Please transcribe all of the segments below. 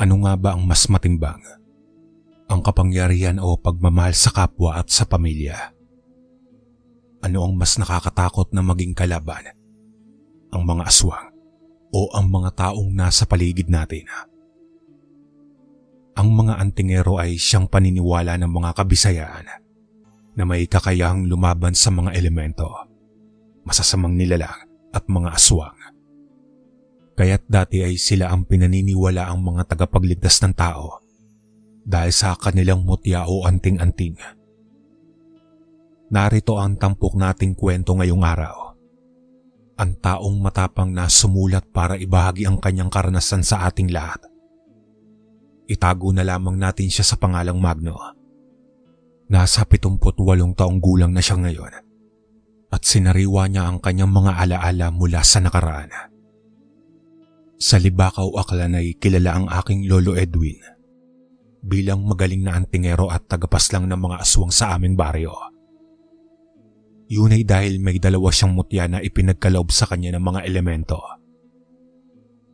Ano nga ba ang mas matimbang? Ang kapangyarihan o pagmamahal sa kapwa at sa pamilya? Ano ang mas nakakatakot na maging kalaban? Ang mga aswang o ang mga taong nasa paligid natin? Ang mga antingero ay siyang paniniwala ng mga kabisayaan na may kakayahang lumaban sa mga elemento, masasamang nilalang at mga aswang. Kaya't dati ay sila ang pinaniniwala ang mga tagapagligtas ng tao dahil sa kanilang mutya o anting-anting. Narito ang tampok nating kwento ngayong araw. Ang taong matapang na sumulat para ibahagi ang kanyang karanasan sa ating lahat. Itago na lamang natin siya sa pangalang Magno. Nasa 78 taong gulang na siya ngayon at sinariwa niya ang kanyang mga alaala mula sa nakaraan. Sa Libakaw, Aklan ay kilala ang aking Lolo Edwin bilang magaling na antingero at tagapaslang ng mga aswang sa aming baryo. Yun ay dahil may dalawa siyang mutya na ipinagkaloob sa kanya ng mga elemento.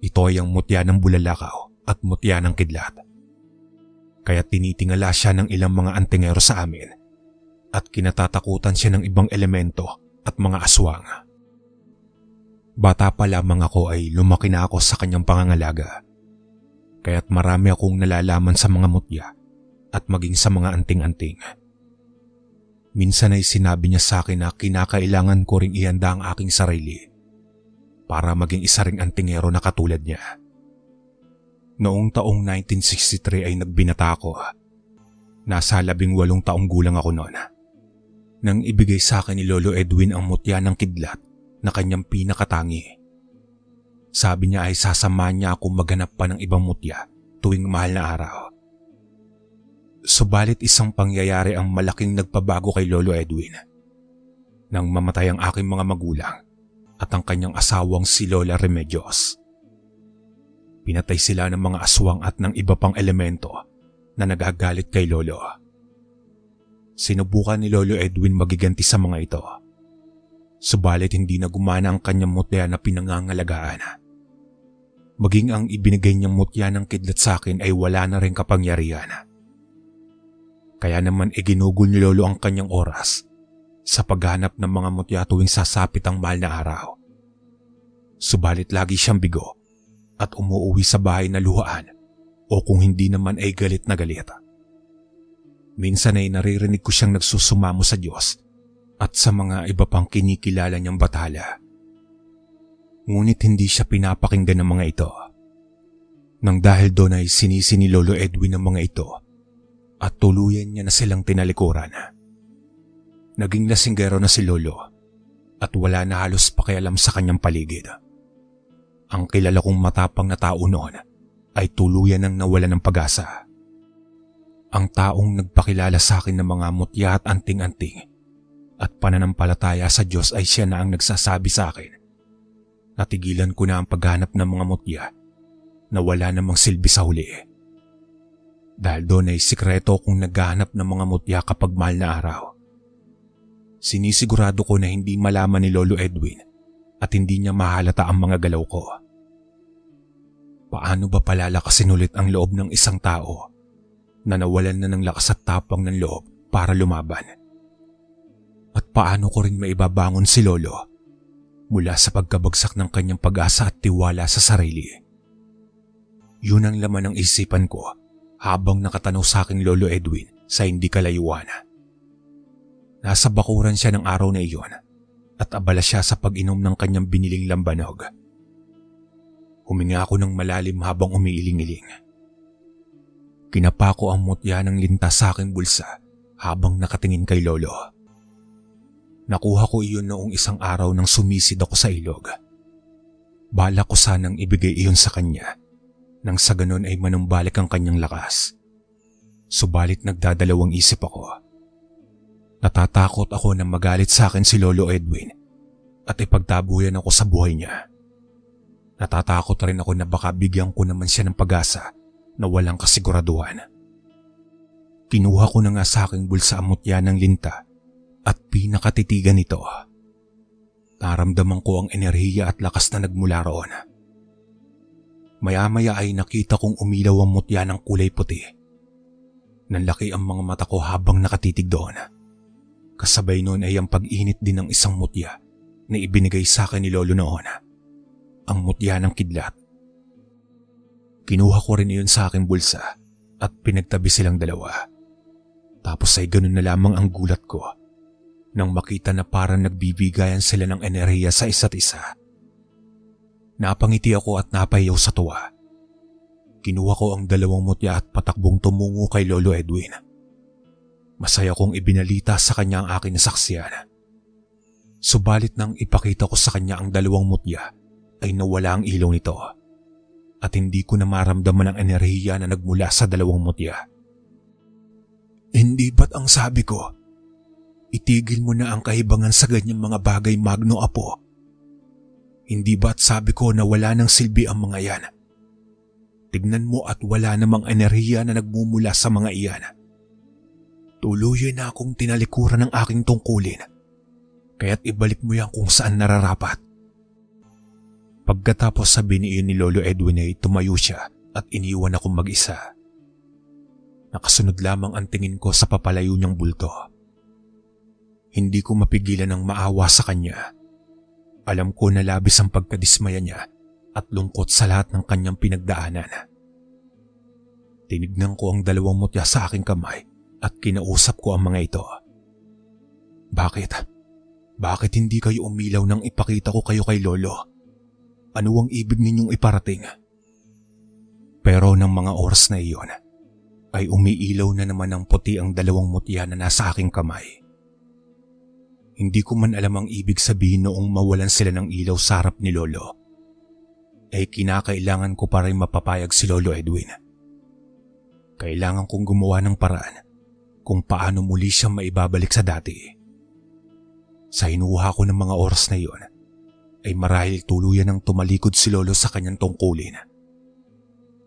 Ito ay ang mutya ng bulalakaw at mutya ng kidlat. Kaya tinitingala siya ng ilang mga antingero sa amin at kinatatakutan siya ng ibang elemento at mga aswang. Bata pa lamang ako ay lumaki na ako sa kanyang pangangalaga. Kaya't marami akong nalalaman sa mga mutya at maging sa mga anting-anting. Minsan ay sinabi niya sa akin na kinakailangan ko ring ihanda ang aking sarili para maging isa ring antingero na katulad niya. Noong taong 1963 ay nagbinata ako. Nasa 18 taong gulang ako noon nang ibigay sa akin ni Lolo Edwin ang mutya ng kidlat na kanyang pinakatangi. Sabi niya ay sasamahan niya akong maghanap pa ng ibang mutya tuwing mahal na araw. Subalit isang pangyayari ang malaking nagpabago kay Lolo Edwin. Nang mamatay ang aking mga magulang at ang kanyang asawang si Lola Remedios. Pinatay sila ng mga aswang at ng iba pang elemento na nagagalit kay Lolo. Sinubukan ni Lolo Edwin magiganti sa mga ito. Subalit hindi na gumana ang kanyang mutya na pinangangalagaan. Maging ang ibinigay niyang mutya ng kidlat sa akin ay wala na rin kapangyarihan. Kaya naman iginugol ni Lolo ang kanyang oras sa paghanap ng mga mutya tuwing sasapit ang mahal na araw. Subalit lagi siyang bigo at umuuwi sa bahay na luhaan o kung hindi naman ay galit na galit. Minsan ay naririnig ko siyang nagsusumamo sa Diyos at sa mga iba pang kinikilala niyang bathala. Ngunit hindi siya pinapakinggan ng mga ito. Nang dahil doon ay sinisi ni Lolo Edwin ang mga ito at tuluyan niya na silang tinalikuran. Naging lasinggero na si Lolo at wala na halos pakialam sa kanyang paligid. Ang kilala kong matapang na tao noon ay tuluyan ng nawalan ng pag-asa. Ang taong nagpakilala sa akin ng mga mutya at anting-anting at pananampalataya sa Diyos ay siya na ang nagsasabi sa akin. Natigilan ko na ang paghanap ng mga mutya na wala namang silbi sa huli. Dahil doon ay sikreto kung naghahanap ng mga mutya kapag mahal na araw. Sinisigurado ko na hindi malaman ni Lolo Edwin at hindi niya mahalata ang mga galaw ko. Paano ba palalakasin ulit ang loob ng isang tao na nawalan na ng lakas at tapang ng loob para lumaban? At paano ko rin maibabangon si Lolo mula sa pagkabagsak ng kanyang pag-asa at tiwala sa sarili? Yun ang laman ng isipan ko habang nakatanaw sa aking Lolo Edwin sa hindi kalayuan. Nasa bakuran siya ng araw na iyon at abala siya sa pag-inom ng kanyang biniling lambanog. Huminga ako ng malalim habang umiiling-iling. Kinapa ko ang mutya ng linta sa aking bulsa habang nakatingin kay Lolo. Nakuha ko iyon noong isang araw nang sumisid ako sa ilog. Balak ko sanang ibigay iyon sa kanya nang sa ganon ay manumbalik ang kanyang lakas. Subalit nagdadalawang isip ako. Natatakot ako na magalit sa akin si Lolo Edwin at ipagtabuyan ako sa buhay niya. Natatakot rin ako na baka bigyan ko naman siya ng pag-asa na walang kasiguraduhan. Kinuha ko na nga sa aking bulsa ang mutya ng linta at pinakatitigan nito. Naramdaman ko ang enerhiya at lakas na nagmula roon. Maya-maya ay nakita kong umilaw ang mutya ng kulay puti. Nanlaki ang mga mata ko habang nakatitig doon. Kasabay noon ay ang pag-init din ng isang mutya na ibinigay sa akin ni Lolo noon. Ang mutya ng kidlat. Kinuha ko rin iyon sa aking bulsa at pinagtabi silang dalawa. Tapos ay ganun na lamang ang gulat ko nang makita na parang nagbibigayan sila ng enerhiya sa isa't isa. Napangiti ako at napayaw sa tuwa. Kinuha ko ang dalawang mutya at patakbong tumungo kay Lolo Edwin. Masaya kong ibinalita sa kanya ang aking nasaksiyan. Subalit nang ipakita ko sa kanya ang dalawang mutya ay nawala ang ilaw nito at hindi ko na maramdaman ang enerhiya na nagmula sa dalawang mutya. Hindi ba't ang sabi ko, itigil mo na ang kahibangan sa ganyang mga bagay, Magno Apo? Hindi ba't sabi ko na wala nang silbi ang mga yan? Tignan mo at wala namang enerhiya na nagmumula sa mga iyan. Tuluyan na akong tinalikuran ng aking tungkulin, kaya't ibalik mo yan kung saan nararapat. Pagkatapos sabihin iyon ni Lolo Edwin ay tumayo siya at iniwan akong mag-isa. Nakasunod lamang ang tingin ko sa papalayo niyang bulto. Hindi ko mapigilan ng maawa sa kanya. Alam ko na labis ang pagkadismaya niya at lungkot sa lahat ng kanyang pinagdaanan. Tinignan ko ang dalawang mutya sa aking kamay at kinausap ko ang mga ito. Bakit? Bakit hindi kayo umilaw nang ipakita ko kayo kay Lolo? Ano ang ibig ninyong iparating? Pero ng mga oras na iyon, ay umiilaw na naman ng puti ang dalawang mutya na nasa aking kamay. Hindi ko man alam ang ibig sabihin noong mawalan sila ng ilaw sa harap ni Lolo. Ay kinakailangan ko pa rin mapapayag si Lolo Edwin. Kailangan kong gumawa ng paraan kung paano muli siyang maibabalik sa dati. Sa hinuha ko ng mga oras na iyon, ay marahil tuluyan ng tumalikod si Lolo sa kanyang tungkulin.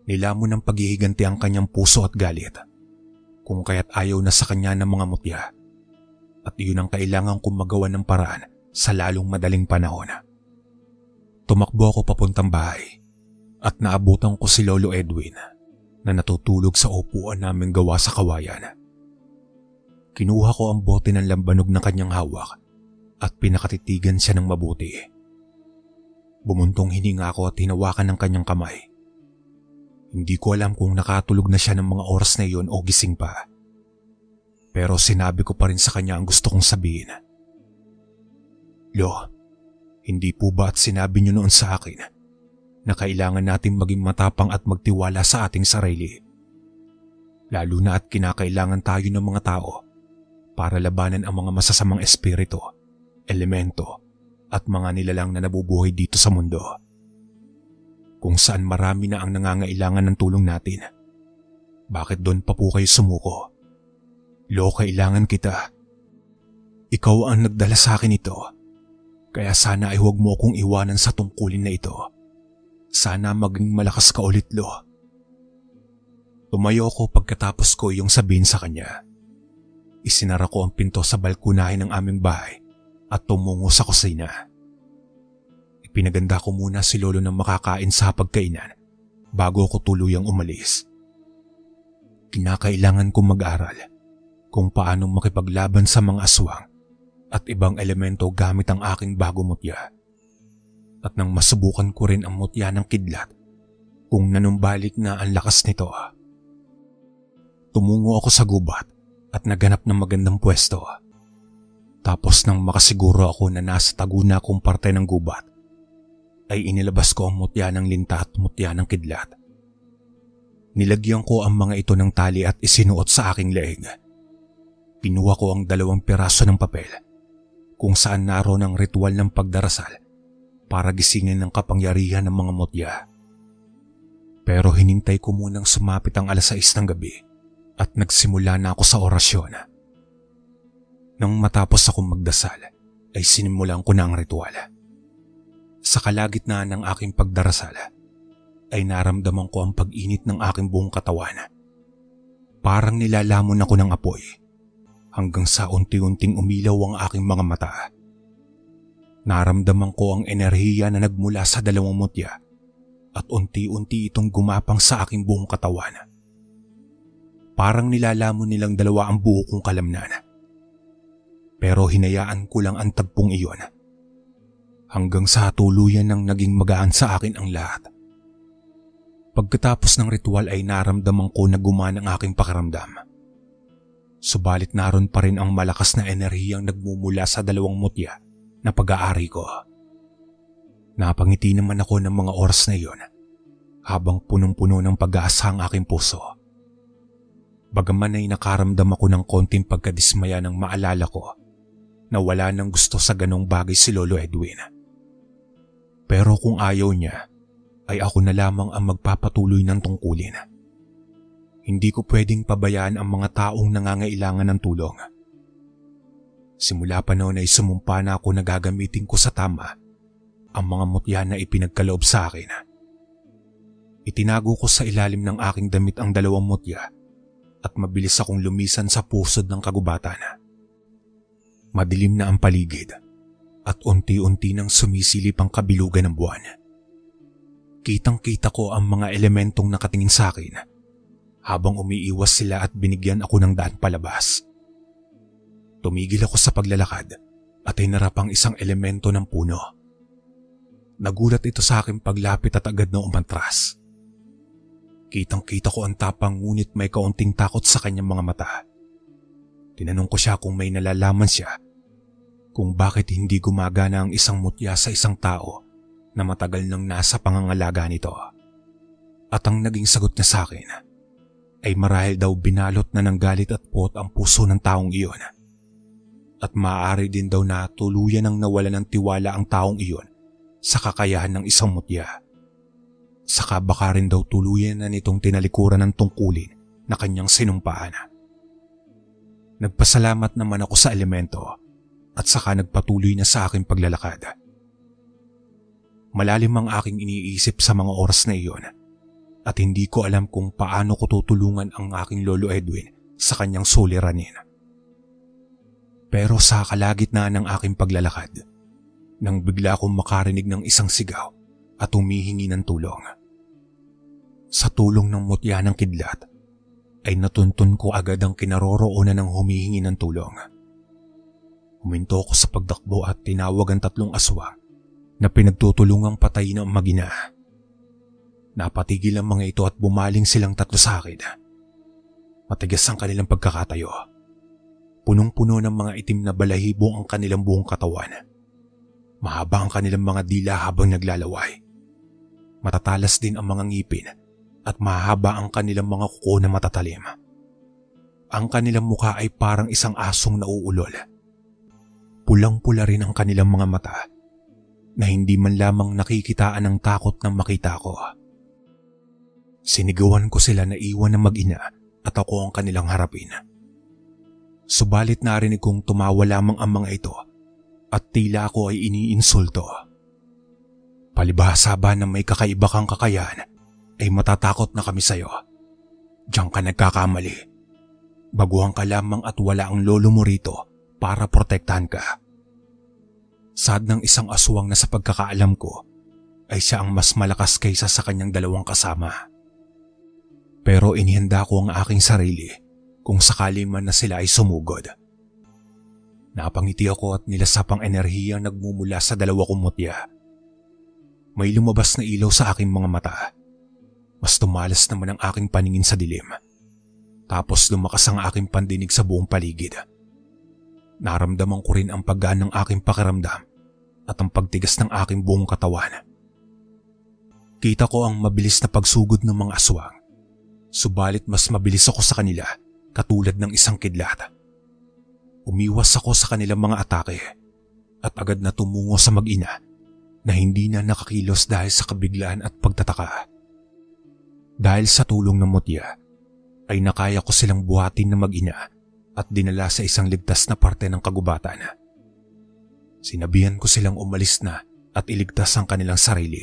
Nilamon ng paghihiganti ang kanyang puso at galit, kung kaya't ayaw na sa kanya ng mga mutya. At iyon ang kailangan kong magawa ng paraan sa lalong madaling panahon. Tumakbo ako papuntang bahay at naabutan ko si Lolo Edwin na natutulog sa upuan naming gawa sa kawayan. Kinuha ko ang bote ng lambanog ng kanyang hawak at pinakatitigan siya ng mabuti. Bumuntong hininga ako at hinawakan ng kanyang kamay. Hindi ko alam kung nakatulog na siya ng mga oras na iyon o gising pa. Pero sinabi ko pa rin sa kanya ang gusto kong sabihin. Lo, hindi po ba at sinabi niyo noon sa akin na kailangan natin maging matapang at magtiwala sa ating sarili? Lalo na at kinakailangan tayo ng mga tao para labanan ang mga masasamang espiritu, elemento at mga nilalang na nabubuhay dito sa mundo. Kung saan marami na ang nangangailangan ng tulong natin, bakit doon pa po kayo sumuko? Lo, kailangan kita. Ikaw ang nagdala sa akin ito. Kaya sana ay huwag mo akong iwanan sa tungkulin na ito. Sana maging malakas ka ulit, Lo. Tumayo ako pagkatapos ko iyong sabihin sa kanya. Isinara ko ang pinto sa balkonahe ng aming bahay at tumungo sa kusina. Ipinaganda ko muna si Lolo ng makakain sa pagkainan bago ako tuluyang umalis. Kinakailangan kong mag-aral kung paano makipaglaban sa mga aswang at ibang elemento gamit ang aking bagong mutya. At nang masubukan ko rin ang mutya ng kidlat, kung nanumbalik na ang lakas nito. Tumungo ako sa gubat at naganap ng magandang pwesto. Tapos nang makasiguro ako na nasa tago na akong parte ng gubat, ay inilabas ko ang mutya ng linta at mutya ng kidlat. Nilagyan ko ang mga ito ng tali at isinuot sa aking leeg. Pinuha ko ang 2 piraso ng papel kung saan naroon ang ritual ng pagdarasal para gisingin ng kapangyarihan ng mga mutya. Pero hinintay ko munang sumapit ang 6 ng gabi at nagsimula na ako sa orasyon. Nang matapos akong magdasal ay sinimulan ko na ang ritual. Sa kalagitnaan ng aking pagdarasal ay naramdaman ko ang pag-init ng aking buong katawan. Parang nilalamon ako ng apoy hanggang sa unti-unting umilaw ang aking mga mata. Naramdaman ko ang enerhiya na nagmula sa 2 mutya at unti-unti itong gumapang sa aking buong katawan. Parang nilalamon nilang dalawa ang buo kong kalamnan. Pero hinayaan ko lang ang tagpong iyon. Hanggang sa tuluyan nang naging magaan sa akin ang lahat. Pagkatapos ng ritual ay naramdaman ko na gumana ang aking pakiramdam. Subalit naroon pa rin ang malakas na enerhiyang nagmumula sa dalawang mutya na pag-aari ko. Napangiti naman ako ng mga oras na iyon habang punong-puno ng pag-asa ang aking puso. Bagaman ay nakaramdam ako ng konting pagkadismaya nang maalala ko na wala nang gusto sa ganong bagay si Lolo Edwin. Pero kung ayaw niya, ay ako na lamang ang magpapatuloy ng tungkulin. Hindi ko pwedeng pabayaan ang mga taong nangangailangan ng tulong. Simula pa noon ay sumumpa na ako na gagamitin ko sa tama ang mga mutya na ipinagkaloob sa akin. Itinago ko sa ilalim ng aking damit ang dalawang mutya at mabilis akong lumisan sa pusod ng kagubatan. Madilim na ang paligid at unti-unti nang sumisilip ang kabilugan ng buwan. Kitang-kita ko ang mga elementong nakatingin sa akin habang umiiwas sila at binigyan ako ng daan palabas. Tumigil ako sa paglalakad at hinarap ang isang elemento ng puno. Nagulat ito sa aking paglapit at agad na umantras. Kitang-kita ko ang tapang ngunit may kaunting takot sa kanyang mga mata. Tinanong ko siya kung may nalalaman siya kung bakit hindi gumagana ang isang mutya sa isang tao na matagal nang nasa pangangalaga nito. At ang naging sagot niya sa akin ay marahil daw binalot na ng galit at puot ang puso ng taong iyon. At maaari din daw na tuluyan ng nawalan ng tiwala ang taong iyon sa kakayahan ng isang mutya. Saka baka rin daw tuluyan na nitong tinalikuran ng tungkulin na kanyang sinumpaan. Nagpasalamat naman ako sa elemento at saka nagpatuloy na sa aking paglalakad. Malalim ang aking iniisip sa mga oras na iyon at hindi ko alam kung paano ko tutulungan ang aking Lolo Edwin sa kanyang suliranin. Pero sa kalagitnaan ng aking paglalakad, nang bigla akong makarinig ng isang sigaw at humihingi ng tulong. Sa tulong ng mutya ng kidlat, ay natuntun ko agad ang kinaroroonan ng humihingi ng tulong. Huminto ako sa pagdakbo at tinawag ang 3 aswang na pinagtutulungang patayin ang mag-ina. Napatigil ang mga ito at bumaling silang 3 sa akin. Matigas ang kanilang pagkakatayo. Punong-puno ng mga itim na balahibo ang kanilang buong katawan. Mahaba ang kanilang mga dila habang naglalaway. Matatalas din ang mga ngipin at mahaba ang kanilang mga kuko na matatalim. Ang kanilang mukha ay parang isang asong nauulol. Pulang-pula rin ang kanilang mga mata na hindi man lamang nakikitaan ng takot nang makita ko. Sinigawan ko sila na iwan ng mag-ina at ako ang kanilang harapin. Subalit narinig kong tumawa lamang ang mga ito at tila ako ay iniinsulto. Palibhasa ba na may kakaiba kang kakayahan ay matatakot na kami sa'yo? Diyan ka nagkakamali. Baguhan ka lamang at wala ang lolo mo rito para protektahan ka. Sad ng isang aswang na sa pagkakaalam ko ay siya ang mas malakas kaysa sa kanyang 2 kasama. Pero inihanda ko ang aking sarili kung sakali man na sila ay sumugod. Napangiti ako at nilasap ang enerhiyang nagmumula sa 2 kong mutya. May lumabas na ilaw sa aking mga mata. Mas tumalas naman ang aking paningin sa dilim. Tapos lumakas ang aking pandinig sa buong paligid. Naramdaman ko rin ang paggaan ng aking pakiramdam at ang pagtigas ng aking buong katawan. Kita ko ang mabilis na pagsugod ng mga aswang. Subalit mas mabilis ako sa kanila katulad ng isang kidlat. Umiwas ako sa kanilang mga atake at agad na tumungo sa mag-ina na hindi na nakakilos dahil sa kabiglaan at pagtataka. Dahil sa tulong ng mutya ay nakaya ko silang buhatin na mag-ina at dinala sa isang ligtas na parte ng kagubatan. Sinabihan ko silang umalis na at iligtas ang kanilang sarili.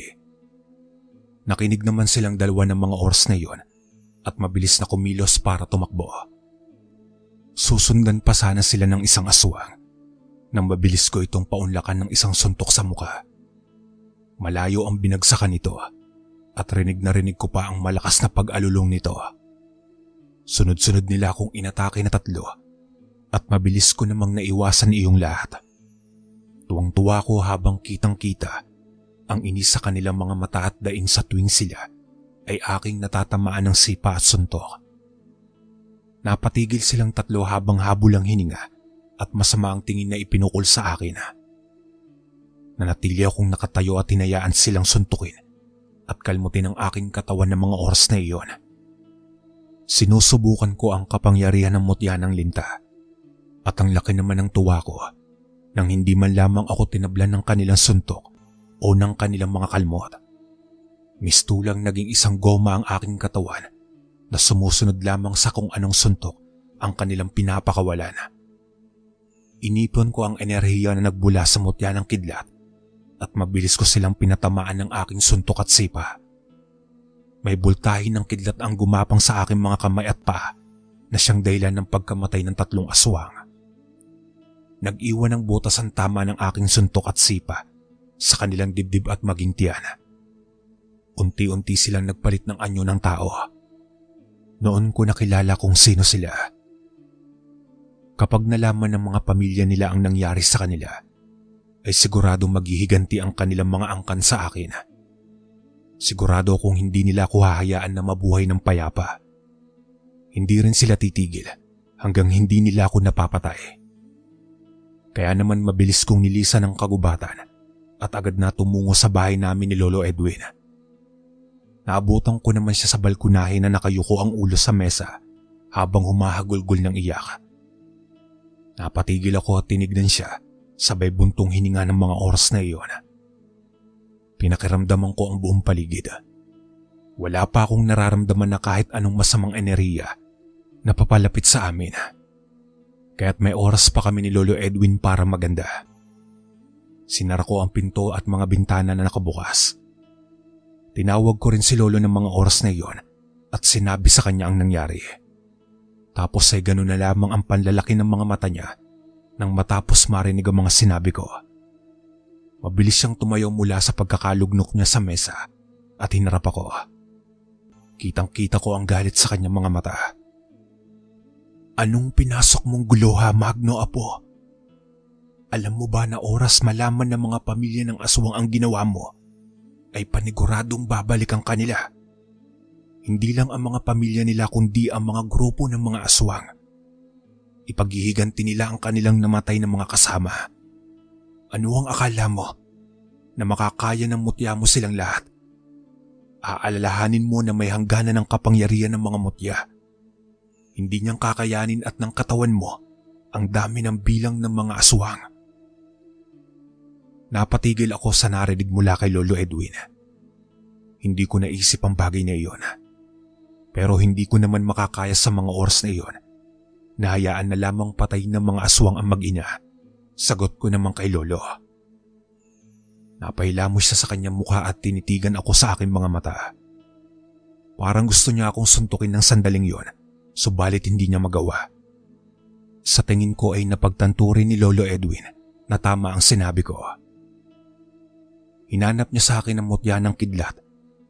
Nakinig naman silang 2 ng mga oras na iyon at mabilis na kumilos para tumakbo. Susundan pa sana sila ng isang aswang nang mabilis ko itong paunlakan ng isang suntok sa muka. Malayo ang binagsakan nito at rinig na rinig ko pa ang malakas na pag-alulong nito. Sunod-sunod nila akong inatake na 3 at mabilis ko namang naiwasan iyong lahat. Tuwang-tuwa ko habang kitang-kita ang inis sa kanilang mga mata at daing sa tuwing sila ay aking natatamaan ng sipa at suntok. Napatigil silang 3 habang habol ang hininga at masama ang tingin na ipinukol sa akin. Nanatili akong nakatayo at hinayaan silang suntukin at kalmutin ang aking katawan ng mga oras na iyon. Sinusubukan ko ang kapangyarihan ng mutya ng linta at ang laki naman ng tuwa ko nang hindi man lamang ako tinablan ng kanilang suntok o ng kanilang mga kalmot. Mistulang naging isang goma ang aking katawan na sumusunod lamang sa kung anong suntok ang kanilang pinapakawalan. Inipon ko ang enerhiya na nagbula sa mutya ng kidlat at mabilis ko silang pinatamaan ng aking suntok at sipa. May bultahin ng kidlat ang gumapang sa aking mga kamay at paa na siyang dahilan ng pagkamatay ng 3 aswang. Nag-iwan ng butas ang tama ng aking suntok at sipa sa kanilang dibdib at maging tiyan. Unti-unti silang nagpalit ng anyo ng tao. Noon ko nakilala kung sino sila. Kapag nalaman ng mga pamilya nila ang nangyari sa kanila, ay siguradong maghihiganti ang kanilang mga angkan sa akin. Sigurado akong hindi nila ako hahayaan na mabuhay ng payapa. Hindi rin sila titigil hanggang hindi nila ako napapatay. Kaya naman mabilis kong nilisan ang kagubatan at agad na tumungo sa bahay namin ni Lolo Edwin. Naabutan ko naman siya sa balkonahe na nakayuko ang ulo sa mesa habang humahagulgol ng iyak. Napatigil ako at tinignan siya sabay buntong hininga ng mga oras na iyon. Pinakiramdaman ko ang buong paligid. Wala pa akong nararamdaman na kahit anong masamang enerhiya na papalapit sa amin. Kaya't may oras pa kami ni Lolo Edwin para maganda. Sinara ko ang pinto at mga bintana na nakabukas. Tinawag ko rin si Lolo ng mga oras na iyon at sinabi sa kanya ang nangyari. Tapos ay gano'n na lamang ang panlalaki ng mga mata niya nang matapos marinig ang mga sinabi ko. Mabilis siyang tumayo mula sa pagkakalugnok niya sa mesa at hinarap ako. Kitang-kita ko ang galit sa kanyang mga mata. Anong pinasok mong gulo ha, Magno Apo? Alam mo ba na oras malaman ng mga pamilya ng aswang ang ginawa mo, ay paniguradong babalik ang kanila. Hindi lang ang mga pamilya nila kundi ang mga grupo ng mga aswang. Ipaghihiganti nila ang kanilang namatay na mga kasama. Ano ang akala mo? Na makakaya ng mutya mo silang lahat? Aalalahanin mo na may hangganan ng kapangyarihan ng mga mutya. Hindi niyang kakayanin at ng katawan mo ang dami ng bilang ng mga aswang. Napatigil ako sa narinig mula kay Lolo Edwin. Hindi ko naisip ang bagay na iyon. Pero hindi ko naman makakaya sa mga oras na iyon. Nahayaan na lamang patay ng mga aswang ang mag-ina. Sagot ko naman kay Lolo. Napahilamos siya sa kanyang mukha at tinitigan ako sa aking mga mata. Parang gusto niya akong suntukin ng sandaling iyon, subalit hindi niya magawa. Sa tingin ko ay napagtanto rin ni Lolo Edwin na tama ang sinabi ko. Hinanap niya sa akin ang mutya ng kidlat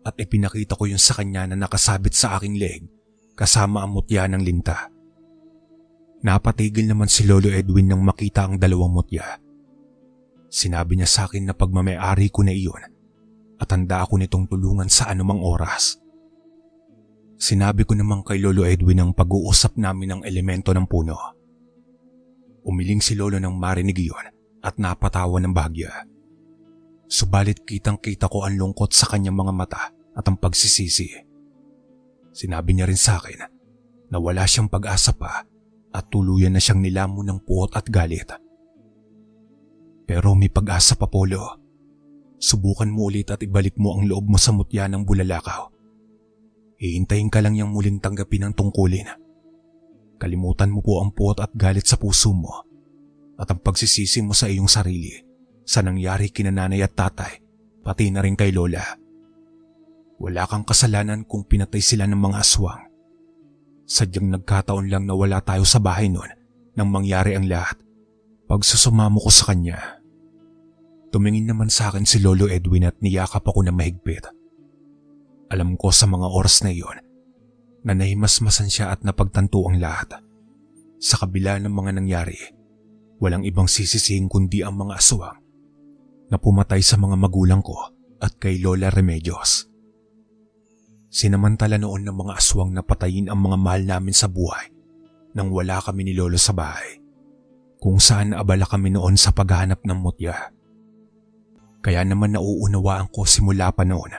at ipinakita ko yun sa kanya na nakasabit sa aking leeg kasama ang mutya ng linta. Napatigil naman si Lolo Edwin nang makita ang 2 mutya. Sinabi niya sa akin na pagmamayari ko na iyon at handa ako nitong tulungan sa anumang oras. Sinabi ko naman kay Lolo Edwin ang pag-uusap namin ng elemento ng puno. Umiling si Lolo nang marinig iyon at napatawa ng bahagya. Subalit kitang-kita ko ang lungkot sa kanyang mga mata at ang pagsisisi. Sinabi niya rin sa akin na wala siyang pag-asa pa at tuluyan na siyang nilamon ng puot at galit. Pero may pag-asa pa, Polo. Subukan mo ulit at ibalik mo ang loob mo sa mutya ng bulalakaw. Hihintayin ka lang niyang muling tanggapin ang tungkulin. Kalimutan mo po ang puot at galit sa puso mo at ang pagsisisi mo sa iyong sarili sa nangyari kina nanay at tatay, pati na rin kay Lola. Wala kang kasalanan kung pinatay sila ng mga aswang. Sadyang nagkataon lang na wala tayo sa bahay noon nang mangyari ang lahat. Pagsusumamo ko sa kanya. Tumingin naman sa akin si Lolo Edwin at niyakap ako na mahigpit. Alam ko sa mga oras na iyon na nahimasmasan siya at napagtanto ang lahat. Sa kabila ng mga nangyari, walang ibang sisisihin kundi ang mga aswang na pumatay sa mga magulang ko at kay Lola Remedios. Sinamantala noon ng mga aswang na patayin ang mga mahal namin sa buhay nang wala kami ni Lolo sa bahay, kung saan abala kami noon sa paghahanap ng mutya. Kaya naman nauunawaan ko simula pa noon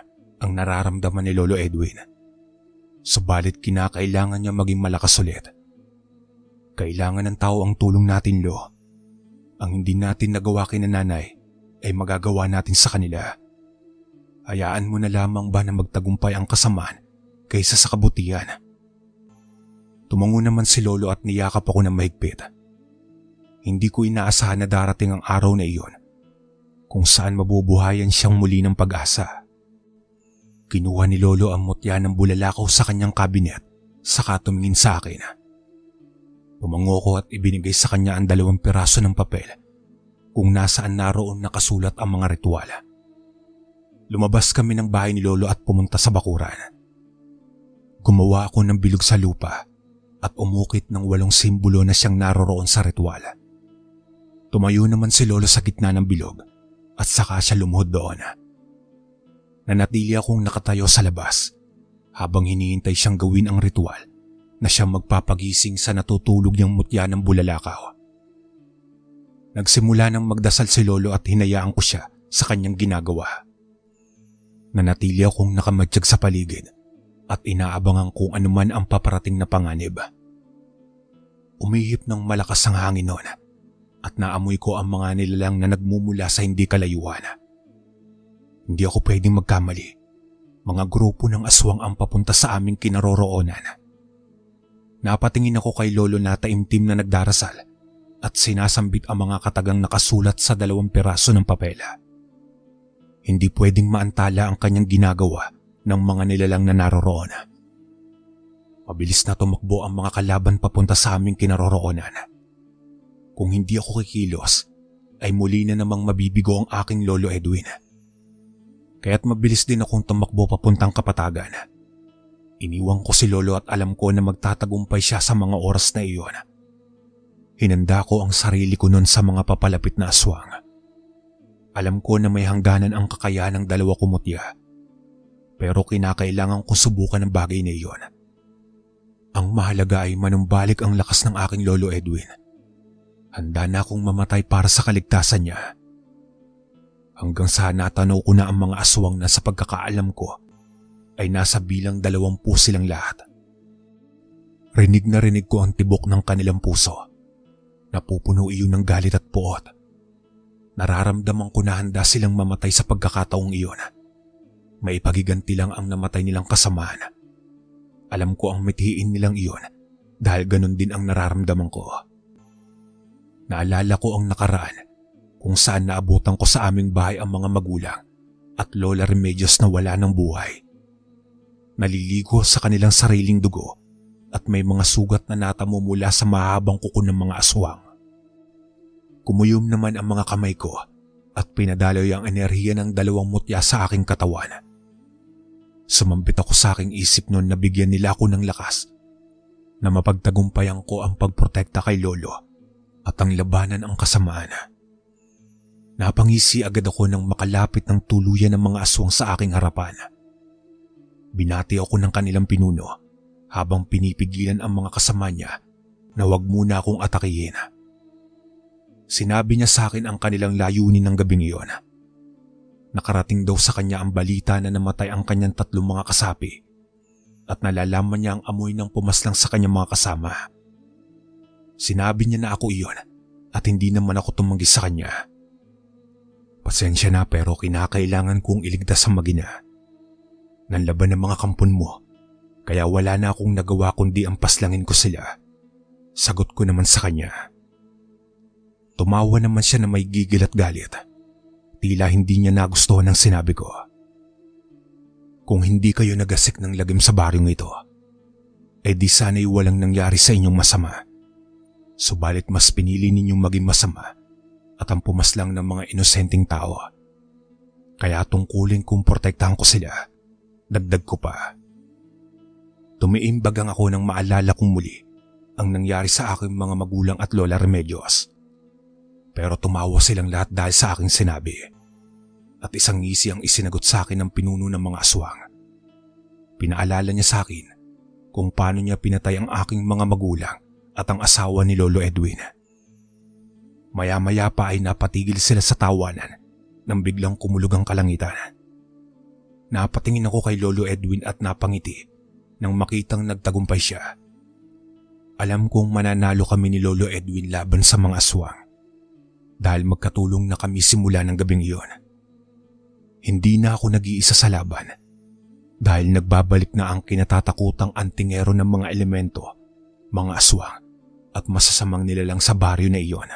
ang nararamdaman ni Lolo Edwin. Subalit kinakailangan niya maging malakas ulit. Kailangan ng tao ang tulong natin, Lo. Ang hindi natin nagawa kay nanay ay magagawa natin sa kanila. Hayaan mo na lamang ba na magtagumpay ang kasamaan kaysa sa kabutihan? Tumango naman si Lolo at niyakap ako ng mahigpit. Hindi ko inaasahan na darating ang araw na iyon kung saan mabubuhayan siyang muli ng pag-asa. Kinuha ni Lolo ang mutya ng bulalakaw sa kanyang kabinet saka tumingin sa akin. Tumango ko at ibinigay sa kanya ang 2 piraso ng papel kung nasaan naroon nakasulat ang mga ritual. Lumabas kami ng bahay ni Lolo at pumunta sa bakuran. Gumawa ako ng bilog sa lupa at umukit ng 8 simbolo na siyang naroroon sa ritual. Tumayo naman si Lolo sa gitna ng bilog at saka siya lumuhod doon. Nanatili akong nakatayo sa labas habang hinihintay siyang gawin ang ritual na siyang magpapagising sa natutulog niyang mutya ng bulalakaw. Nagsimula nang magdasal si Lolo at hinayaan ko siya sa kanyang ginagawa. Nanatili akong nakamadjag sa paligid at inaabangan kung anuman ang paparating na panganib. Umihip ng malakas ang hangin noon at naamoy ko ang mga nilalang na nagmumula sa hindi kalayuan. Hindi ako pwedeng magkamali. Mga grupo ng aswang ang papunta sa aming kinaroroonan. Napatingin ako kay Lolo na taimtim na nagdarasal at sinasambit ang mga katagang nakasulat sa 2 piraso ng papel. Hindi pwedeng maantala ang kanyang ginagawa ng mga nilalang na naroroon. Mabilis na tumakbo ang mga kalaban papunta sa aming kinaroroonan. Kung hindi ako kikilos, ay muli na namang mabibigo ang aking Lolo Edwin. Kaya't mabilis din akong tumakbo papuntang kapatagan. Iniwan ko si Lolo at alam ko na magtatagumpay siya sa mga oras na iyon. Hinanda ko ang sarili ko noon sa mga papalapit na aswang. Alam ko na may hangganan ang kakayahan ng 2 kumutya. Pero kinakailangan ko subukan ang bagay na iyon. Ang mahalaga ay manumbalik ang lakas ng aking Lolo Edwin. Handa na akong mamatay para sa kaligtasan niya. Hanggang sa natanaw ko na ang mga aswang na sa pagkakaalam ko ay nasa bilang 20 silang lahat. Rinig na rinig ko ang tibok ng kanilang puso. Napupuno iyon ng galit at puot. Nararamdaman ko na handa silang mamatay sa pagkakataong iyon. Maipagiganti lang ang namatay nilang kasamaan. Alam ko ang mithiin nilang iyon dahil ganun din ang nararamdaman ko. Naalala ko ang nakaraan kung saan naabutan ko sa aming bahay ang mga magulang at Lola Remedios na wala ng buhay. Naliligo sa kanilang sariling dugo at may mga sugat na natamo mula sa mahabang kuko ng mga aswang. Kumuyom naman ang mga kamay ko at pinadaloy ang enerhiya ng 2 mutya sa aking katawan. Sumambit ako sa aking isip noon na bigyan nila ako ng lakas na mapagtagumpayan ko ang pagprotekta kay Lolo at ang labanan ang kasamaan. Napangisi agad ako nang makalapit ng tuluyan ng mga aswang sa aking harapan. Binati ako ng kanilang pinuno habang pinipigilan ang mga kasama niya na huwag muna akong atakihin. Sinabi niya sa akin ang kanilang layunin ng gabing iyon. Nakarating daw sa kanya ang balita na namatay ang kanyang 3 mga kasapi at nalalaman niya ang amoy ng pumaslang sa kanyang mga kasama. Sinabi niya na ako iyon at hindi naman ako tumanggi sa kanya. Pasensya na pero kinakailangan kong iligtas ang mag-ina. Nanlaban ng mga kampon mo kaya wala na akong nagawa kundi ang paslangin ko sila. Sagot ko naman sa kanya. Tumawa naman siya na may gigil at galit. Tila hindi niya nagustuhan ang sinabi ko. Kung hindi kayo nagasik ng lagim sa baryong ito, di sana'y walang nangyari sa inyong masama. Subalit mas pinili ninyong maging masama at ang pumaslang ng mga inosenteng tao. Kaya tungkulin kong protektahan ko sila Dagdag ko pa. Tumiimbagang ako nang maalala kong muli ang nangyari sa aking mga magulang at Lola Remedios. Pero tumawa silang lahat dahil sa aking sinabi. At isang ngisi ang isinagot sa akin ng pinuno ng mga aswang. Pinaalala niya sa akin kung paano niya pinatay ang aking mga magulang at ang asawa ni Lolo Edwin. Maya-maya pa ay napatigil sila sa tawanan nang biglang kumulog ang kalangitan. Napatingin ako kay Lolo Edwin at napangiti nang makitang nagtagumpay siya. Alam kong mananalo kami ni Lolo Edwin laban sa mga aswang dahil magkatulong na kami simula ng gabing iyon. Hindi na ako nag-iisa sa laban dahil nagbabalik na ang kinatatakutang antingero ng mga elemento, mga aswang at masasamang nilalang sa baryo na iyon.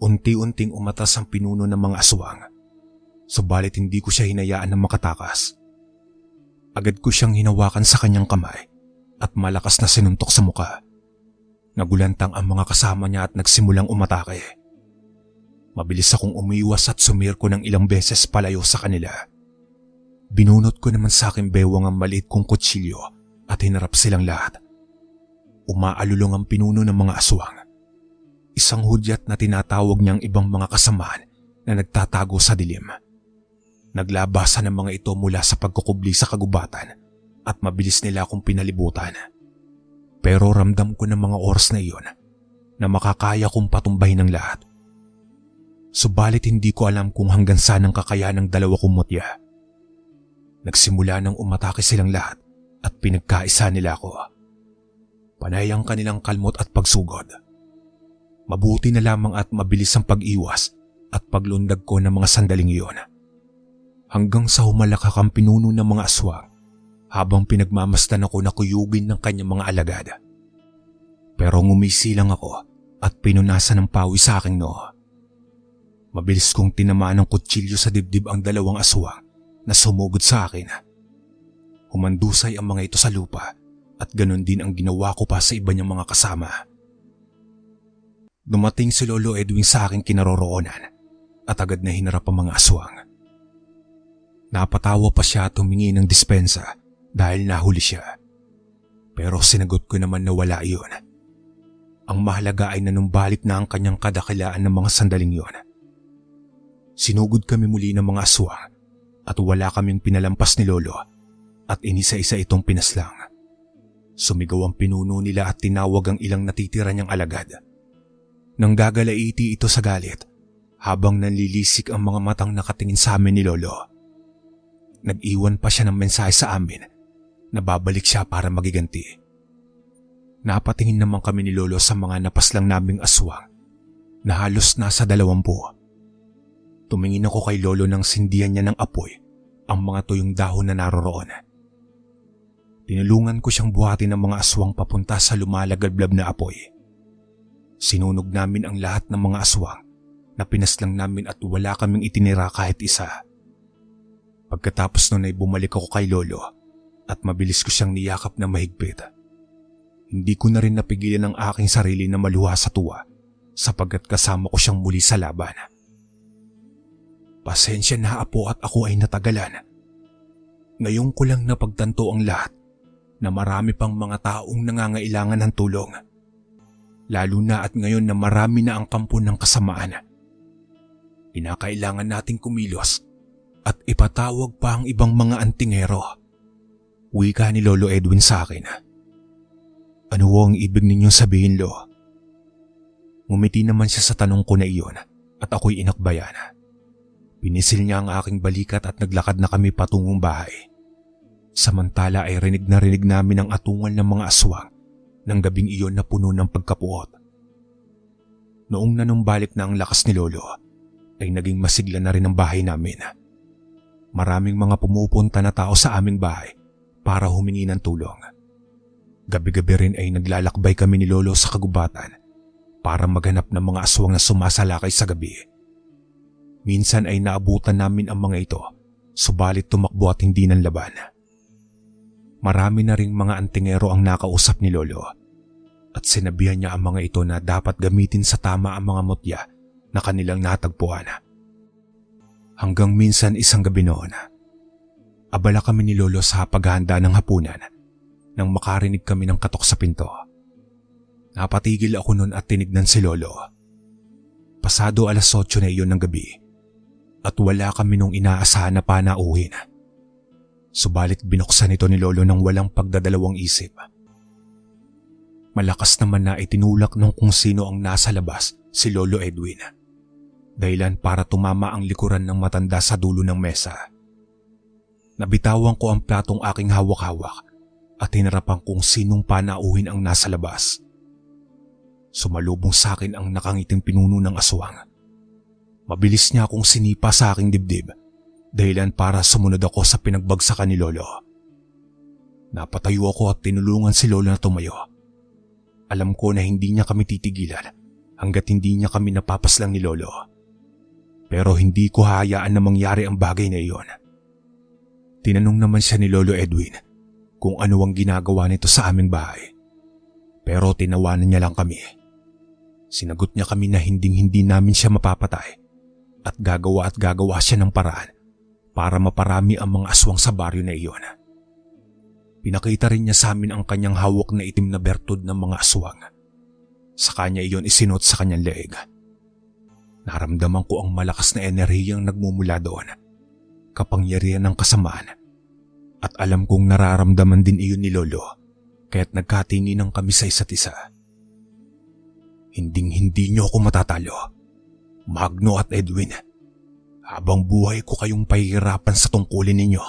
Unti-unting umatas ang pinuno ng mga aswang, subalit hindi ko siya hinayaan na makatakas. Agad ko siyang hinawakan sa kanyang kamay at malakas na sinuntok sa muka. Nagulantang ang mga kasama niya at nagsimulang umatake. Mabilis akong umiwas at sumirko ng ilang beses palayo sa kanila. Binunot ko naman sa aking bewang ang maliit kong kutsilyo at hinarap silang lahat. Umaalulong ang pinuno ng mga aswang. Isang hudyat na tinatawag niyang ibang mga kasamaan na nagtatago sa dilim. Naglabasan ang mga ito mula sa pagkukubli sa kagubatan at mabilis nila akong pinalibutan. Pero ramdam ko ng mga oras na iyon na makakaya kong patumbahin ng lahat. Subalit hindi ko alam kung hanggang saan ang kakayahan ng dalawa kong mutya. Nagsimula nang umatake silang lahat at pinagkaisa nila ako. Panay ang kanilang kalmot at pagsugod. Mabuti na lamang at mabilis ang pag-iwas at paglundag ko ng mga sandaling iyon. Hanggang sa humalakak ang pinuno ng mga aswang habang pinagmamasdan ako na kuyugin ng kanyang mga alagad. Pero ngumisi lang ako at pinunasan ng pawis sa aking noo. Mabilis kong tinamaan ng kutsilyo sa dibdib ang dalawang aswang na sumugod sa akin. Humandusay ang mga ito sa lupa at ganon din ang ginawa ko pa sa iba niyang mga kasama. Dumating si Lolo Edwin sa aking kinaroroonan at agad na hinarap ang mga aswang. Napatawa pa siya at humingi ng dispensa dahil nahuli siya. Pero sinagot ko naman na wala iyon. Ang mahalaga ay nanumbalik na ang kanyang kadakilaan ng mga sandaling iyon. Sinugod kami muli ng mga aswang at wala kaming pinalampas ni Lolo at inisa-isa itong pinaslang. Sumigaw ang pinuno nila at tinawag ang ilang natitira niyang alagad. Nang gagalaiti ito sa galit habang nanlilisik ang mga matang nakatingin sa amin ni Lolo. Nag-iwan pa siya ng mensahe sa amin na babalik siya para magiganti. Napatingin naman kami ni Lolo sa mga napaslang naming aswang na halos nasa 20. Tumingin ako kay Lolo nang sindihan niya ng apoy ang mga tuyong dahon na naroroon. Tinulungan ko siyang buhatin ng mga aswang papunta sa lumalagablab na apoy. Sinunog namin ang lahat ng mga aswang na pinaslang namin at wala kaming itinira kahit isa. Pagkatapos nun ay bumalik ako kay Lolo at mabilis ko siyang niyakap na mahigpit. Hindi ko na rin napigilan ang aking sarili na maluha sa tuwa sapagkat kasama ko siyang muli sa laban. Pasensya na apo at ako ay natagalan. Ngayon ko lang napagtanto ang lahat na marami pang mga taong nangangailangan ng tulong. Lalo na at ngayon na marami na ang kampo ng kasamaan. Kinakailangan nating kumilos at ipatawag pa ang ibang mga antingero. Wika ni Lolo Edwin sa akin. Ano ang ibig ninyong sabihin, Lo? Ngumiti naman siya sa tanong ko na iyon at ako'y inakbayan. Pinisil niya ang aking balikat at naglakad na kami patungong bahay. Samantala ay rinig na rinig namin ang atungal ng mga aswang ng gabing iyon na puno ng pagkapuot. Noong nanumbalik na ang lakas ni Lolo, ay naging masigla na rin ang bahay namin. Maraming mga pumupunta na tao sa aming bahay para humingi ng tulong. Gabi-gabi rin ay naglalakbay kami ni Lolo sa kagubatan para maghanap ng mga aswang na sumasalakay sa gabi. Minsan ay naabutan namin ang mga ito, subalit tumakbo at hindi ng laban. Marami na ring mga antingero ang nakausap ni Lolo at sinabihan niya ang mga ito na dapat gamitin sa tama ang mga mutya na kanilang natagpuan. Hanggang minsan isang gabi noon, Abala kami ni Lolo sa paghahanda ng hapunan nang makarinig kami ng katok sa pinto. Napatigil ako noon at tinignan si Lolo. Pasado 8:00 na iyon ng gabi at wala kami nung inaasahan na panauhin. Subalit binuksan ito ni Lolo ng walang pagdadalawang isip. Malakas naman na itinulak ng kung sino ang nasa labas si Lolo Edwin. Dahilan para tumama ang likuran ng matanda sa dulo ng mesa. Nabitawan ko ang platong aking hawak-hawak at hinarapan kung sinong panauhin ang nasa labas. Sumalubong sa akin ang nakangiting pinuno ng aswang. Mabilis niya akong sinipa sa aking dibdib, dahilan para sumunod ako sa pinagbagsakan ni Lolo. Napatayo ako at tinulungan si Lolo na tumayo. Alam ko na hindi niya kami titigilan hanggat hindi niya kami napapaslang ni Lolo. Pero hindi ko hayaan na mangyari ang bagay na iyon. Tinanong naman siya ni Lolo Edwin kung ano ang ginagawa nito sa aming bahay. Pero tinawanan niya lang kami. Sinagot niya kami na hindi namin siya mapapatay at gagawa siya ng paraan para maparami ang mga aswang sa baryo na iyon. Pinakita rin niya sa amin ang kanyang hawak na itim na bertud ng mga aswang. Sa kanya iyon isinuot sa kanyang leeg. Naramdaman ko ang malakas na enerhiyang nagmumula doon. Kapangyarihan ng kasamaan. At alam kong nararamdaman din iyon ni Lolo, kaya't nagkatinginan kami sa isa't isa. Hinding-hindi niyo ako matatalo, Magno at Edwin. Habang buhay ko kayong pahihirapan sa tungkulin ninyo.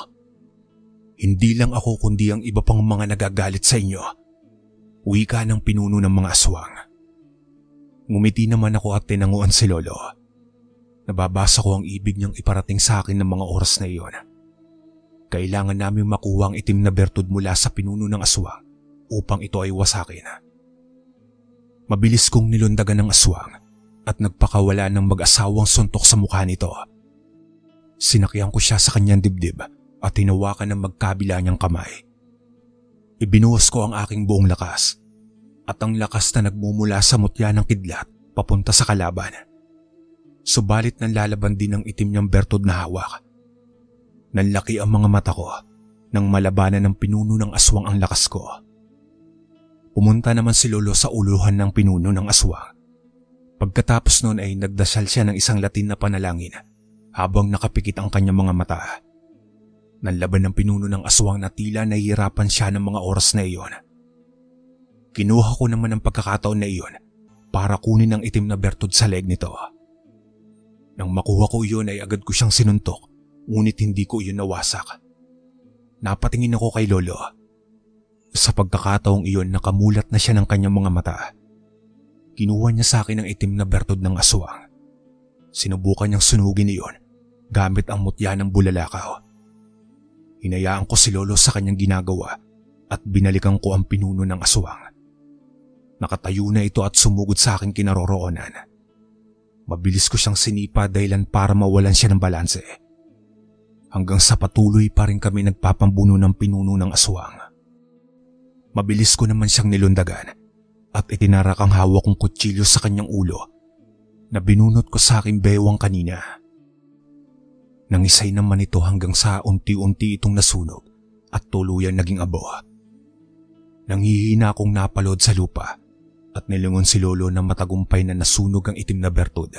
Hindi lang ako kundi ang iba pang mga nagagalit sa inyo. Wika ng pinuno ng mga aswang. Ngumiti naman ako at tinanguan si Lolo. Nababasa ko ang ibig niyang iparating sa akin ng mga oras na iyon. Kailangan namin makuha ang itim na bertud mula sa pinuno ng aswang upang ito ay wasakin. Mabilis kong nilundagan ng aswang at nagpakawala ng mag-asawang suntok sa mukha nito. Sinakyan ko siya sa kanyang dibdib at hinawakan ng magkabila niyang kamay. Ibinuhos ko ang aking buong lakas at ang lakas na nagmumula sa mutya ng kidlat papunta sa kalaban. Subalit nanlalaban din ang itim niyang bertud na hawak. Nanlaki ang mga mata ko nang malabanan ng pinuno ng aswang ang lakas ko. Pumunta naman si Lolo sa uluhan ng pinuno ng aswang. Pagkatapos noon ay nagdasal siya ng isang Latin na panalangin habang nakapikit ang kanyang mga mata. Nanlaban ng pinuno ng aswang na tila nahihirapan siya ng mga oras na iyon. Kinuha ko naman ang pagkakataon na iyon para kunin ang itim na bertud sa leeg nito. Nang makuha ko iyon ay agad ko siyang sinuntok, ngunit hindi ko iyon nawasak. Napatingin ako kay Lolo. Sa pagkakataong iyon nakamulat na siya ng kanyang mga mata. Kinuha niya sa akin ang itim na bertud ng aswang. Sinubukan niyang sunugin iyon gamit ang mutya ng bulalakaw. Hinayaan ko si Lolo sa kanyang ginagawa at binalikan ko ang pinuno ng aswang. Nakatayo na ito at sumugod sa aking kinaroroonan. Mabilis ko siyang sinipa dahilan para mawalan siya ng balanse. Hanggang sa patuloy pa rin kami nagpapambuno ng pinuno ng aswang. Mabilis ko naman siyang nilundagan at itinarak ang hawak kong kutsilyo sa kanyang ulo na binunot ko sa aking bewang kanina. Nangisay naman ito hanggang sa unti-unti itong nasunog at tuluyang naging abo. Nanghihina akong napalod sa lupa at nilingon si Lolo na matagumpay na nasunog ang itim na bertud.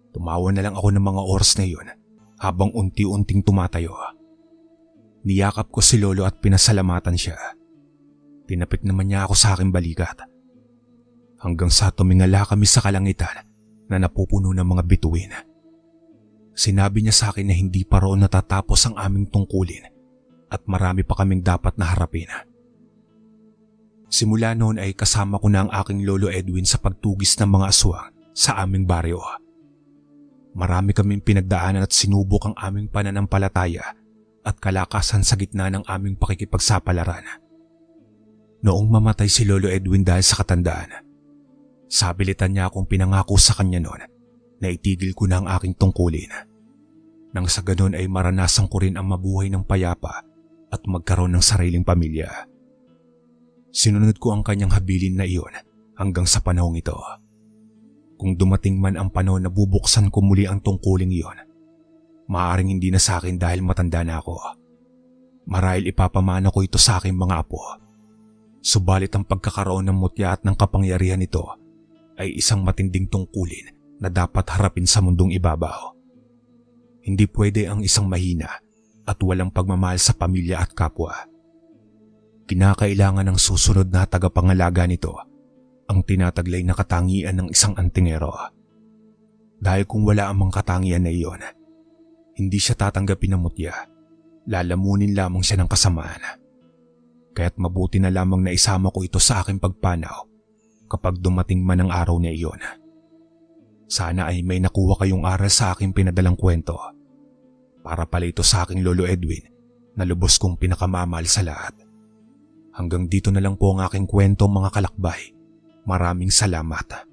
Tumawa na lang ako ng mga oras na iyon habang unti-unting tumatayo. Niyakap ko si Lolo at pinasalamatan siya. Tinapik naman niya ako sa aking balikat. Hanggang sa tumingala kami sa kalangitan na napupuno ng mga bituin. Sinabi niya sa akin na hindi pa roon natatapos ang aming tungkulin at marami pa kaming dapat na harapin. Simula noon ay kasama ko na ang aking Lolo Edwin sa pagtugis ng mga aswang sa aming baryo. Marami kaming pinagdaanan at sinubok ang aming pananampalataya at kalakasan sa gitna ng aming pakikipagsapalaran. Noong mamatay si Lolo Edwin dahil sa katandaan, sabilitan niya akong pinangako sa kanya noon na itigil ko na ang aking tungkulin. Nang sa ganon ay maranasan ko rin ang mabuhay ng payapa at magkaroon ng sariling pamilya. Sinunod ko ang kanyang habilin na iyon hanggang sa panahong ito. Kung dumating man ang panahon na bubuksan ko muli ang tungkuling iyon, maaaring hindi na sa akin dahil matanda na ako. Marahil ipapamana ko ito sa aking mga apo. Subalit ang pagkakaroon ng mutya at ng kapangyarihan nito ay isang matinding tungkulin na dapat harapin sa mundong ibabaw. Hindi pwede ang isang mahina at walang pagmamahal sa pamilya at kapwa. Kinakailangan ng susunod na tagapangalaga nito ang tinataglay na katangian ng isang antingero. Dahil kung wala ang mga katangian na iyon, hindi siya tatanggapin ng mutya. Lalamunin lamang siya ng kasamaan. Kaya't mabuti na lamang na isama ko ito sa aking pagpanaw kapag dumating man ang araw na iyon. Sana ay may nakuha kayong aral sa aking pinadalang kwento. Para pala ito sa aking Lolo Edwin na lubos kong pinakamamahal sa lahat. Hanggang dito na lang po ang aking kwento, mga kalakbay. Maraming salamat.